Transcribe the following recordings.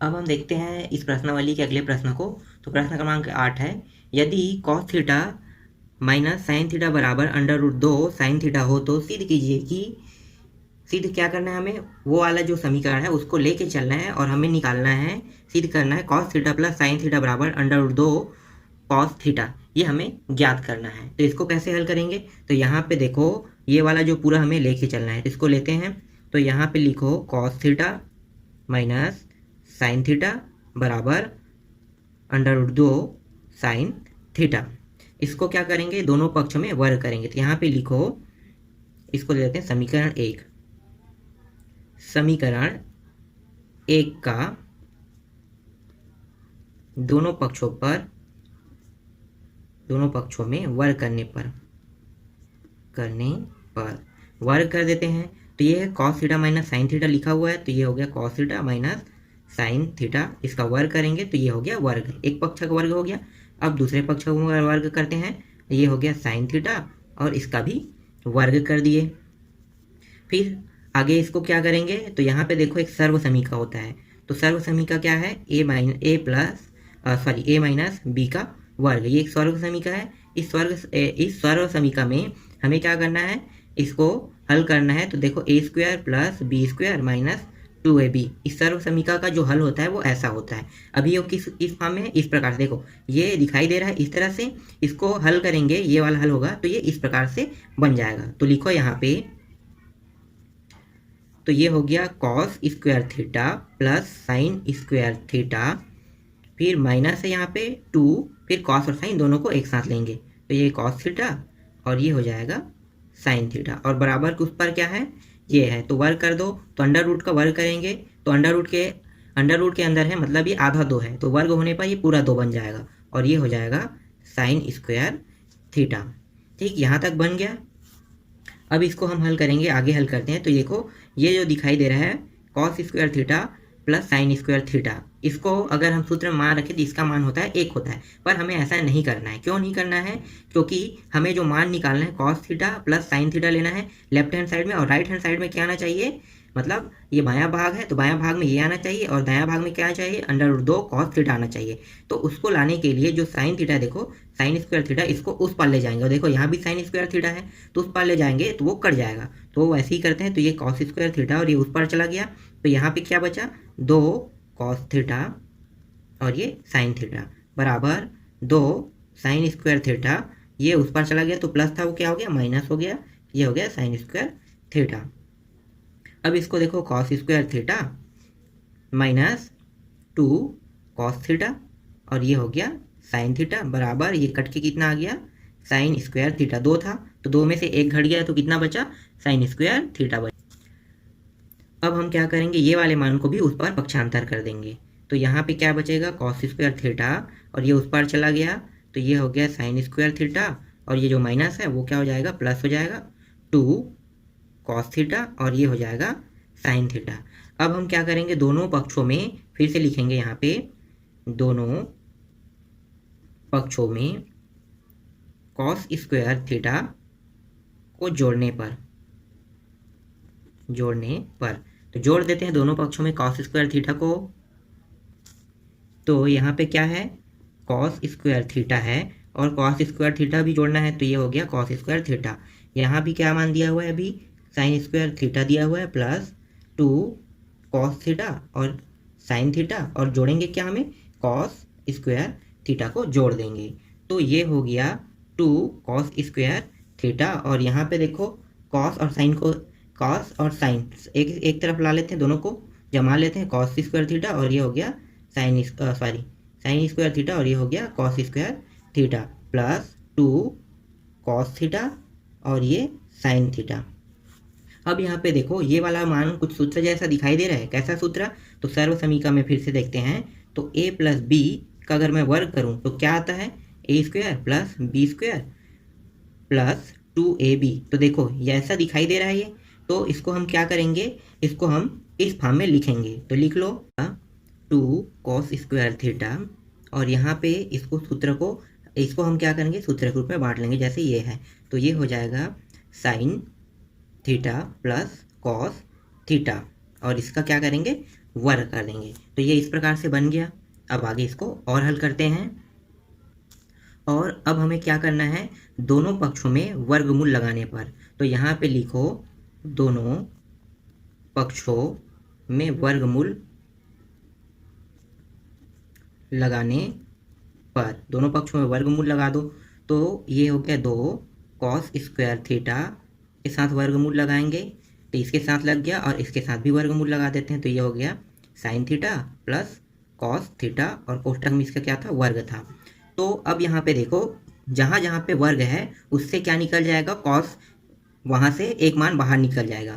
अब हम देखते हैं इस प्रश्नावली के अगले प्रश्न को। तो प्रश्न क्रमांक 8 है, यदि cos theta minus sine theta बराबर अंडर रूट 2 साइन थीटा हो तो सिद्ध कीजिए कि सिद्ध क्या करना है, हमें वो वाला जो समीकरण है उसको लेके चलना है और हमें निकालना है, सिद्ध करना है cos theta plus sine theta बराबर अंडर रूट 2 cos थीटा, ये हमें ज्ञात करना है। तो इसको कैसे हल करेंगे, तो यहाँ पे देखो ये वाला जो पूरा हमें लेके चलना है, इसको लेते हैं। तो यहाँ पे लिखो cos theta minus sine theta बराबर अंडर रूट 2 साइन थीटा। इसको क्या करेंगे, दोनों पक्षों में वर्ग करेंगे। तो यहाँ पे लिखो, इसको ले लेते हैं समीकरण 1। समीकरण 1 का दोनों पक्षों में वर्ग करने पर वर्ग कर देते हैं। तो ये है cos theta minus sine theta लिखा हुआ है, तो ये हो गया cos theta minus sine theta. इसका वर्ग करेंगे तो ये हो गया वर्ग, एक पक्ष का वर्ग हो गया। अब दूसरे पक्ष का वर्ग करते हैं, ये हो गया साइन थीटा और इसका भी वर्ग कर दिए। फिर आगे इसको क्या करेंगे, तो यहाँ पे देखो एक सर्व समीका होता है। तो सर्व समीका क्या है, ए माइनस बी का वर्ग, ये एक सर्व समीका है। इस सर्व समीका में हमें क्या करना है, इसको हल करना है। तो देखो A square plus B square minus 2ab, इस सर्व समीका का जो हल होता है वो ऐसा होता है। अभी वो इस फॉर्म में है, इस प्रकार से देखो ये दिखाई दे रहा है, इस तरह से इसको हल करेंगे, ये वाला हल होगा तो ये इस प्रकार से बन जाएगा। तो लिखो यहाँ पे, तो ये हो गया cos square theta plus sign square theta, फिर माइनस है यहाँ पे 2, फिर cos और साइन दोनों को एक साथ लेंगे तो ये cos थीटा और ये हो जाएगा साइन थीटा, और बराबर उस पर क्या है, ये है। तो वर्ग कर दो, तो अंडर रूट का वर्ग करेंगे तो अंडर रूट के अंदर है, मतलब ये आधा 2 है, तो वर्ग होने पर ये पूरा 2 बन जाएगा और ये हो जाएगा साइन स्क्वायर थीटा। ठीक, यहाँ तक बन गया। अब इसको हम हल करेंगे, आगे हल करते हैं। तो देखो ये जो दिखाई दे रहा है cos square theta plus sign square theta, इसको अगर हम सूत्र में मान रखें तो इसका मान होता है 1 होता है, पर हमें ऐसा नहीं करना है। क्यों नहीं करना है, क्योंकि हमें जो मान निकालना है cos theta plus sine theta लेना है लेफ्ट हैंड साइड में, और राइट हैंड साइड में क्या आना चाहिए, मतलब ये बायां भाग है तो बायां भाग में ये आना चाहिए और दायां भाग में क्या चाहिए, अंडर रूट 2 cos थीटा आना चाहिए। तो उसको लाने के लिए जो साइन थीटा, देखो साइन स्क्वायर थीटा, इसको उस पार ले जाएंगे और देखो यहाँ भी साइन स्क्वायर थीटा है तो उस पार ले जाएंगे तो वो कट जाएगा। तो वैसे ही करते हैं, तो ये cos स्क्वायर थीटा और ये उस पार चला गया, तो यहाँ पे क्या बचा, 2 cos थीटा और ये साइन थीटा बराबर 2 साइन स्क्वायर थीटा, ये उस पार चला गया तो प्लस था वो क्या हो गया, माइनस हो गया, ये हो गया साइन स्क्वायर थीटा। अब इसको देखो cos square theta minus 2 cos theta और ये हो गया साइन थीटा बराबर, ये कट के कितना आ गया, साइन स्क्वायर थीटा। 2 था तो 2 में से 1 घट गया तो कितना बचा, साइन स्क्वायर थीटा बचा। अब हम क्या करेंगे, ये वाले मान को भी उस पर पक्षांतर कर देंगे। तो यहाँ पे क्या बचेगा, cos स्क्वायर थीटा और ये उस पर चला गया तो ये हो गया साइन स्क्वायर थीटा और ये जो माइनस है वो क्या हो जाएगा, प्लस हो जाएगा 2 cos थीटा और ये हो जाएगा साइन थीटा। अब हम क्या करेंगे, दोनों पक्षों में फिर से लिखेंगे, यहाँ पे दोनों पक्षों में cos स्क्वायर थीटा को जोड़ने पर तो जोड़ देते हैं दोनों पक्षों में cos स्क्वायर थीटा को। तो यहाँ पे क्या है, cos स्क्वायर थीटा है और cos स्क्वायर थीटा भी जोड़ना है, तो ये हो गया cos स्क्वायर थीटा। यहाँ भी क्या मान दिया हुआ है, अभी साइन स्क्वायर थीटा दिया हुआ है प्लस 2 cos थीटा और साइन थीटा, और जोड़ेंगे क्या, हमें cos स्क्वायर थीटा को जोड़ देंगे। तो ये हो गया 2 cos स्क्वायर थीटा, और यहाँ पे देखो cos और साइन एक तरफ ला लेते हैं, दोनों को जमा लेते हैं, cos स्क्वायर थीटा और ये हो गया साइन स्क्वायर थीटा और ये हो गया cos square theta plus 2 cos theta और ये साइन थीटा। अब यहाँ पे देखो ये वाला मान कुछ सूत्र जैसा दिखाई दे रहा है, कैसा सूत्र, तो सर्व समीका में फिर से देखते हैं। तो a प्लस बी का अगर मैं वर्ग करूँ तो क्या आता है, A square plus B square plus 2ab। तो देखो ये ऐसा दिखाई दे रहा है ये, तो इसको हम क्या करेंगे, इसको हम इस फॉर्म में लिखेंगे। तो लिख लो 2 cos स्क्वायर थीटा और यहाँ पे इसको हम क्या करेंगे, सूत्र के रूप में बांट लेंगे, जैसे ये है। तो ये हो जाएगा sine theta plus cos theta और इसका क्या करेंगे, वर्ग कर देंगे। तो ये इस प्रकार से बन गया। अब आगे इसको और हल करते हैं। और अब हमें क्या करना है, दोनों पक्षों में वर्गमूल लगाने पर, तो यहाँ पे लिखो दोनों पक्षों में वर्गमूल लगाने पर, दोनों पक्षों में वर्गमूल लगा दो। तो ये हो गया 2 कॉस स्क्वायर थीटा के साथ वर्गमूल लगाएंगे, तो इसके साथ लग गया, और इसके साथ भी वर्गमूल लगा देते हैं। तो ये हो गया sine theta plus cos theta, और कोष्टक में इसका क्या था, वर्ग था। तो अब यहाँ पे देखो, जहाँ जहाँ पे वर्ग है उससे क्या निकल जाएगा, कॉस, वहाँ से एक मान बाहर निकल जाएगा।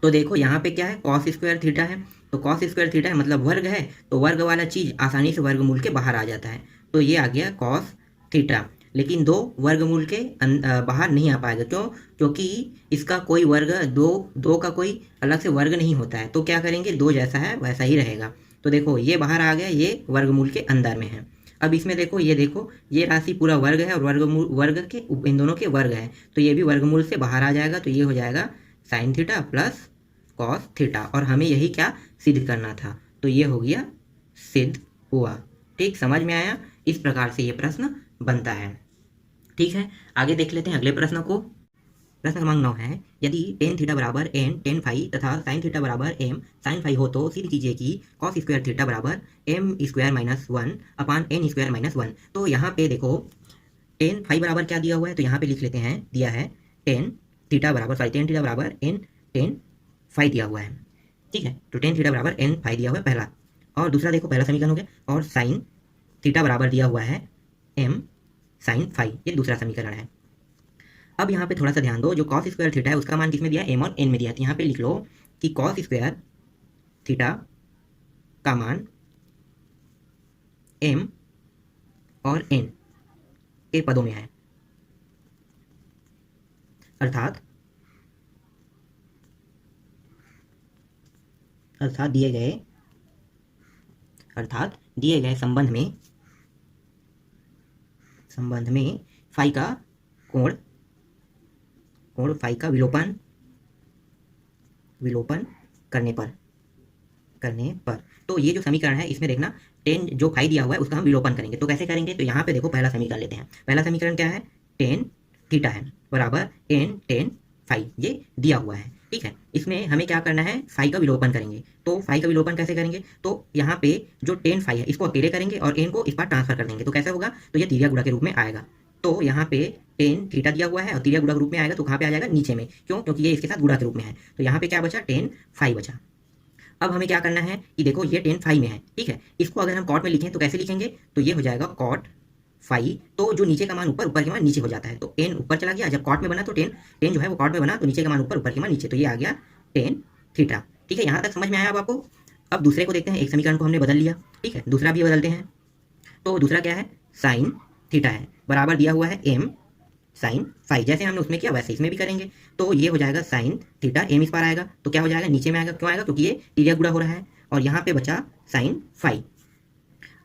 तो देखो यहाँ पे क्या है, कॉस स्क्वायर थीटा है, तो कॉस स्क्वायर थीटा है मतलब वर्ग है, तो वर्ग वाला चीज़ आसानी से वर्गमूल के बाहर आ जाता है। तो ये आ गया कॉस थीटा, लेकिन 2 वर्गमूल के बाहर नहीं आ पाएगा। क्यों? क्योंकि इसका कोई वर्ग, दो का कोई अलग से वर्ग नहीं होता है। तो क्या करेंगे, 2 जैसा है वैसा ही रहेगा। तो देखो ये बाहर आ गया, ये वर्गमूल के अंदर में है। अब इसमें देखो, ये राशि पूरा वर्ग है और वर्ग के इन दोनों के वर्ग है, तो ये भी वर्गमूल से बाहर आ जाएगा। तो ये हो जाएगा sine theta plus cos theta, और हमें यही क्या सिद्ध करना था। तो ये हो गया सिद्ध हुआ। ठीक, समझ में आया? इस प्रकार से ये प्रश्न बनता है। ठीक है, आगे देख लेते हैं अगले प्रश्न को। प्रश्न क्रमांक 9 है, यदि टेन थीटा बराबर एन टेन फाई तथा साइन थीटा बराबर एम साइन फाई हो तो सिद्ध कीजिए कि कॉस स्क्वायर थीटा बराबर एम स्क्वायर माइनस 1 अपान एन स्क्वायर माइनस 1। तो यहाँ पे देखो टेन फाई बराबर क्या दिया हुआ है, तो यहाँ पे लिख लेते हैं, दिया है टेन थीटा बराबर एन टेन फाई दिया हुआ है। ठीक है, तो टेन थीटा बराबर एन फाई दिया हुआ है पहला, और दूसरा देखो पहला समीकरण हो गया, और साइन थीटा बराबर दिया हुआ है एम साइन फाई, ये दूसरा समीकरण है। अब यहाँ पे थोड़ा सा ध्यान दो, जो कॉस स्क्वायर थीटा है उसका मान किसमें दिया है, एम और एन में दिया है। तो यहाँ पे लिख लो कि कॉस स्क्वायर थीटा का मान एम और एन के पदों में है, अर्थात दिए गए संबंध में फाई का कोण फाई का विलोपन करने पर। तो ये जो समीकरण है इसमें देखना, टेन जो फाई दिया हुआ है उसका हम विलोपन करेंगे। तो कैसे करेंगे, तो यहाँ पे देखो पहला समीकरण लेते हैं। पहला समीकरण क्या है, टेन थीटा है बराबर एन टेन फाई, ये दिया हुआ है। ठीक है, इसमें हमें क्या करना है, फाई का विलोपन करेंगे। तो फाई का विलोपन कैसे करेंगे, तो यहाँ पे जो टेन फाई है इसको अकेले करेंगे और एन को इस बार ट्रांसफर कर देंगे। तो कैसे होगा, तो ये तिर्यक गुणा के रूप में आएगा। तो यहाँ पे टेन थीटा दिया हुआ है और तिर्यक गुणा के रूप में आएगा, तो कहाँ पे आ जाएगा, नीचे में। क्यों? क्योंकि ये इसके साथ गुणा के रूप में है। तो यहाँ पे क्या बचा, टेन फाई बचा। अब हमें क्या करना है कि देखो ये टेन फाई में है, ठीक है, इसको अगर हम कॉट में लिखें तो कैसे लिखेंगे, तो ये हो जाएगा कॉट फाई। तो जो नीचे का मान ऊपर, ऊपर के मान नीचे हो जाता है। तो टेन ऊपर चला गया, जब कॉट में बना तो टेन जो है वो कॉट में बना, तो नीचे का मान ऊपर, ऊपर के मान नीचे, तो ये आ गया टेन थीटा। ठीक है, यहाँ तक समझ में आया अब आपको? अब दूसरे को देखते हैं, एक समीकरण को हमने बदल लिया, ठीक है, दूसरा भी बदलते हैं। तो दूसरा क्या है, साइन थीटा है बराबर दिया हुआ है एम साइन फाई, जैसे हमने उसमें किया वैसे इसमें भी करेंगे। तो ये हो जाएगा साइन थीटा, एम इस पर आएगा, तो क्या हो जाएगा, नीचे में आएगा। क्यों आएगा, क्योंकि ये तिर्यक गुणा हो रहा है, और यहाँ पे बचा साइन फाई।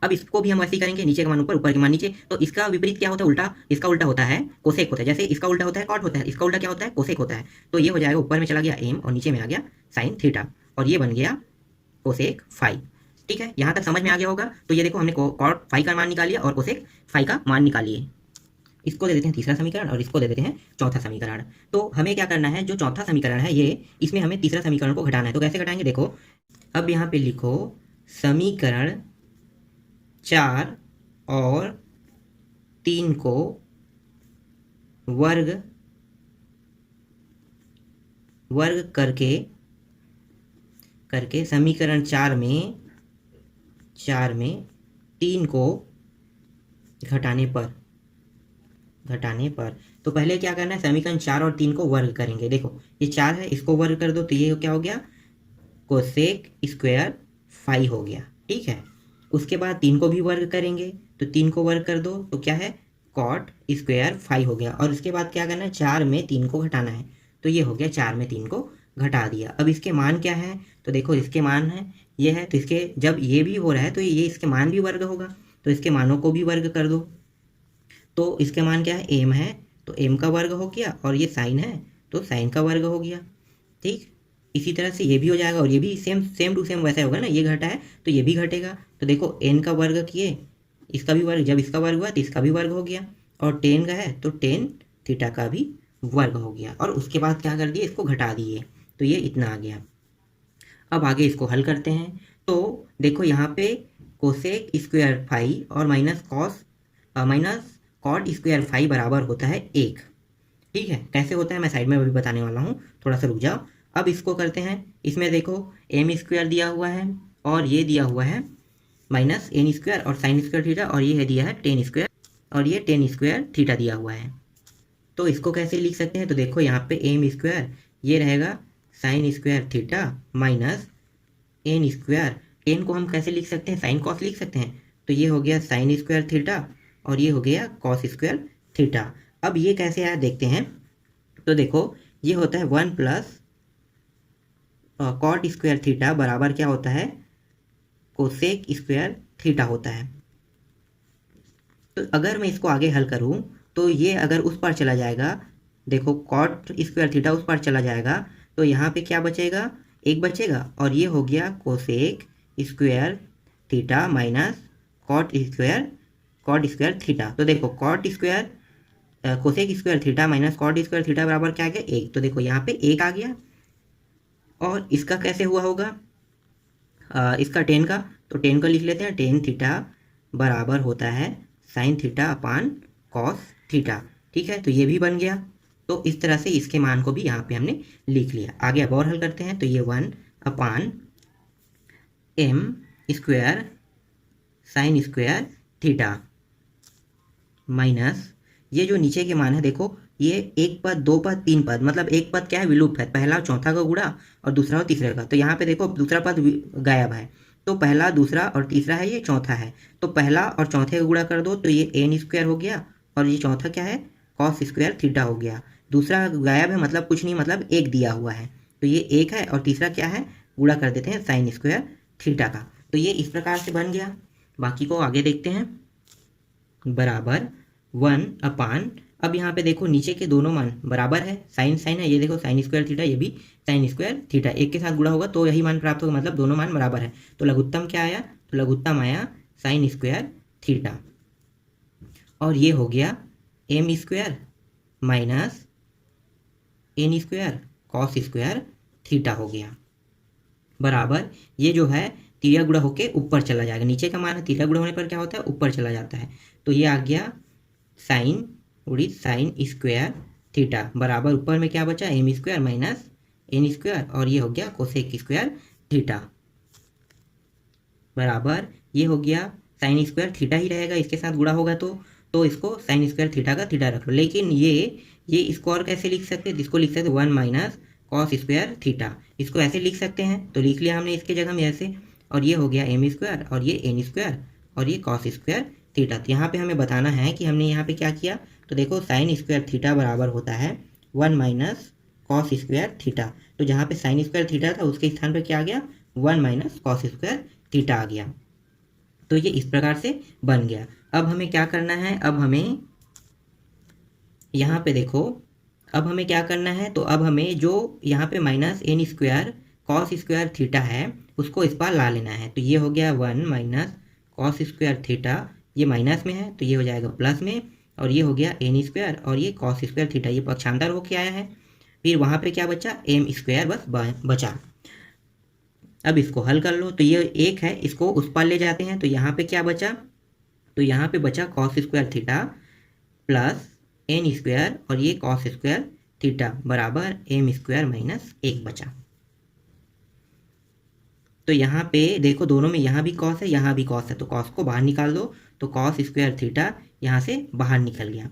अब इसको भी हम ऐसे ही करेंगे, नीचे का मान ऊपर, ऊपर के मान नीचे। तो इसका विपरीत क्या होता है, उल्टा, इसका उल्टा होता है कोसेक होता है। जैसे इसका उल्टा होता है कॉट होता है, इसका उल्टा क्या होता है, कोसेक होता है। तो ये हो जाएगा, ऊपर में चला गया एम और नीचे में आ गया साइन थीटा, और ये बन गया कोसेक फाई। ठीक है, यहाँ तक समझ में आ गया होगा। तो ये देखो हमने कॉट फाई का मान निकाल लिया और कोसेक फाई का मान निकाल लिए। इसको दे देते हैं तीसरा समीकरण और इसको दे देते हैं चौथा समीकरण। तो हमें क्या करना है, जो चौथा समीकरण है ये, इसमें हमें तीसरा समीकरण को घटाना है। तो कैसे घटाएंगे, देखो अब यहाँ पे लिखो समीकरण 4 और 3 को वर्ग करके समीकरण 4 में 3 को घटाने पर। तो पहले क्या करना है, समीकरण 4 और 3 को वर्ग करेंगे। देखो ये 4 है, इसको वर्ग कर दो, तो ये क्या हो गया, कोसेक स्क्वायर फाई हो गया। ठीक है, उसके बाद 3 को भी वर्ग करेंगे, तो 3 को वर्ग कर दो, तो क्या है, कॉट स्क्वायर फाई हो गया। और उसके बाद क्या करना है, 4 में 3 को घटाना है, तो ये हो गया 4 में 3 को घटा दिया। अब इसके मान क्या है, तो देखो इसके मान है ये है, तो इसके जब ये भी हो रहा है तो ये इसके मान भी वर्ग होगा, तो इसके मानों को भी वर्ग कर दो। तो इसके मान क्या है, एम है, तो एम का वर्ग हो गया, और ये साइन है तो साइन का वर्ग हो गया। ठीक, इसी तरह से ये भी हो जाएगा और ये भी सेम सेम टू सेम वैसा होगा ना, ये घटा है तो ये भी घटेगा। तो देखो n का वर्ग किए, इसका भी वर्ग, जब इसका वर्ग हुआ तो इसका भी वर्ग हो गया, और टेन का है तो टेन थीटा का भी वर्ग हो गया, और उसके बाद क्या कर दिए, इसको घटा दिए, तो ये इतना आ गया। अब आगे इसको हल करते हैं। तो देखो यहाँ पे कोसेक स्क्वायर फाई और माइनस कॉट स्क्वायर फाई बराबर होता है 1। ठीक है, कैसे होता है मैं साइड में अभी बताने वाला हूँ, थोड़ा सा रुक जाओ। अब इसको करते हैं, इसमें देखो एम स्क्वायर दिया हुआ है और ये दिया हुआ है माइनस एन स्क्वायर और साइन स्क्वायर थीटा, और ये है दिया है टेन स्क्वायर और ये टेन स्क्वायर थीटा दिया हुआ है। तो इसको कैसे लिख सकते हैं, तो देखो यहाँ पे एम स्क्वायर ये रहेगा sine square theta minus N square, tan को हम कैसे लिख सकते हैं, साइन कॉस लिख सकते हैं, तो ये हो गया साइन स्क्वायर थीटा और ये हो गया कॉस स्क्वायर थीटा। अब ये कैसे आया देखते हैं। तो देखो ये होता है 1 प्लस कॉट स्क्वायर थीटा बराबर क्या होता है, कोसेक स्क्वायर थीटा होता है। तो अगर मैं इसको आगे हल करूं तो ये अगर उस पर चला जाएगा, देखो कॉट स्क्वायर थीटा उस पर चला जाएगा, तो यहाँ पे क्या बचेगा, एक बचेगा, और ये हो गया cosec square theta minus cot square theta. तो देखो cosec square theta minus cot square theta बराबर क्या आ गया, 1। तो देखो यहाँ पे 1 आ गया। और इसका कैसे हुआ होगा, इसका टेन का, तो टेन का लिख लेते हैं, टेन थीटा बराबर होता है sine theta upon cos theta. ठीक है, तो ये भी बन गया। तो इस तरह से इसके मान को भी यहाँ पे हमने लिख लिया। आगे अब और हल करते हैं, तो ये 1 upon M square sine square theta minus ये जो नीचे के मान है, देखो ये एक पद, दो पद, तीन पद, मतलब एक पद क्या है, विलुप्त है, पहला चौथा का गुणा और दूसरा और तीसरे का। तो यहाँ पे देखो दूसरा पद गायब है, तो पहला दूसरा और तीसरा है, ये चौथा है, तो पहला और चौथे का गुणा कर दो, तो ये एन स्क्वायर हो गया, और ये चौथा क्या है, कॉस स्क्वायर थीटा हो गया। दूसरा गायब है, मतलब कुछ नहीं, मतलब एक दिया हुआ है, तो ये एक है, और तीसरा क्या है, गुणा कर देते हैं साइन स्क्वायर थीटा का। तो ये इस प्रकार से बन गया। बाकी को आगे देखते हैं, बराबर 1 अपान, अब यहाँ पे देखो नीचे के दोनों मान बराबर है, साइन साइन है, ये देखो साइन स्क्वायर थीटा, ये भी साइन स्क्वायर थीटा, एक के साथ गुणा होगा तो यही मान प्राप्त होगा, मतलब दोनों मान बराबर है। तो लघुत्तम क्या आया, तो लघुत्तम आया साइन स्क्वायर थीटा, और ये हो गया M square minus N square cos square theta हो गया, बराबर ये जो है तिर्या गुणा होके ऊपर चला जाएगा, नीचे का मान है, तिर्या गुणा होने पर क्या होता है, ऊपर चला जाता है। तो ये आ गया साइन उड़ी साइन स्क्वायर थीटा बराबर ऊपर में क्या बचा, M square minus N square, और ये हो गया कोसेक स्क्वायर थीटा बराबर ये हो गया साइन स्क्वायर थीटा ही रहेगा, इसके साथ गुणा होगा तो इसको साइन स्क्वायर थीटा का थीटा रख लो। लेकिन ये इसको और कैसे लिख सकते हैं, इसको लिख सकते हैं 1 माइनस कॉस स्क्वायर थीटा, इसको ऐसे लिख सकते हैं, तो लिख लिया हमने इसके जगह में ऐसे, और ये हो गया एम स्क्वायर और ये एन स्क्वायर और ये कॉस स्क्वायर थीटा। तो यहाँ पे हमें बताना है कि हमने यहाँ पे क्या किया, तो देखो साइन स्क्वायर थीटा बराबर होता है 1 माइनस कॉस स्क्वायर थीटा, तो जहाँ पे साइन स्क्वायर थीटा था उसके स्थान पर क्या आ गया, 1 माइनस कॉस स्क्वायर थीटा आ गया। तो ये इस प्रकार से बन गया। अब हमें क्या करना है, अब हमें यहाँ पे देखो, अब हमें क्या करना है, तो अब हमें जो यहाँ पे minus N square cos square theta है उसको इस पर ला लेना है। तो ये हो गया 1 माइनस कॉस स्क्वायर थीटा, ये माइनस में है तो ये हो जाएगा प्लस में, और ये हो गया एन स्क्वायर और ये कॉस स्क्वायर थीटा, ये पक्षांतर होके आया है। फिर वहाँ पे क्या बचा, एम स्क्वायर बस बचा। अब इसको हल कर लो, तो ये एक है, इसको उस पर ले जाते हैं, तो यहाँ पे क्या बचा, तो यहाँ पे बचा cos square theta plus N square और ये कॉस स्क्वायर थीटा बराबर एम स्क्वायर माइनस 1 बचा। तो यहाँ पे देखो दोनों में यहाँ भी कॉस है, यहाँ भी कॉस है, तो कॉस को बाहर निकाल दो, तो कॉस स्क्वायर थीटा यहाँ से बाहर निकल गया।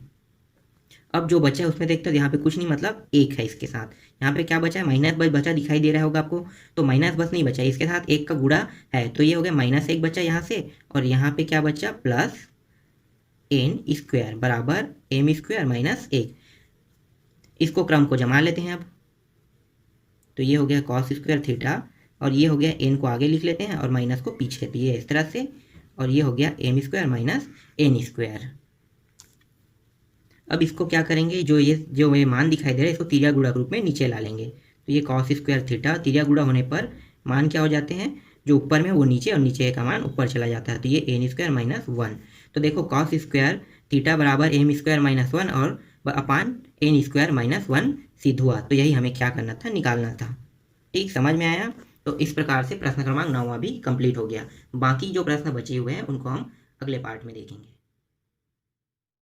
अब जो बचा है उसमें देखते हो यहाँ पे कुछ नहीं, मतलब 1 है, इसके साथ यहाँ पे क्या बचा है, माइनस बस बचा, दिखाई दे रहा होगा आपको, तो माइनस बस नहीं बचा, इसके साथ 1 का गुणा है, तो ये हो गया -1 बचा यहाँ से, और यहाँ पे क्या बचा, प्लस एन स्क्वायर बराबर एम स्क्वायर माइनस 1। इसको क्रम को जमा लेते हैं अब, तो ये हो गया कॉस स्क्वायर थीटा, और ये हो गया एन को आगे लिख लेते हैं और माइनस को पीछे, तो ये इस तरह से, और ये हो गया M square minus N square. अब इसको क्या करेंगे, जो ये मान दिखाई दे रहा है इसको तिर्या गुणा के रूप में नीचे ला लेंगे, तो तो ये कॉस स्क्वायर थीटा तिर्यक गुणा होने पर मान क्या हो जाते हैं, जो ऊपर में वो नीचे और नीचे का मान ऊपर चला जाता है, तो ये एन स्क्वायर माइनस 1। तो देखो कॉस स्क्वायर थीटा बराबर एम स्क्वायर माइनस 1 और अपान एन स्क्वायर माइनस 1 सिद्ध हुआ। तो यही हमें क्या करना था, निकालना था। ठीक, समझ में आया। तो इस प्रकार से प्रश्न क्रमांक 9वां भी कंप्लीट हो गया। बाकी जो प्रश्न बचे हुए हैं उनको हम अगले पार्ट में देखेंगे।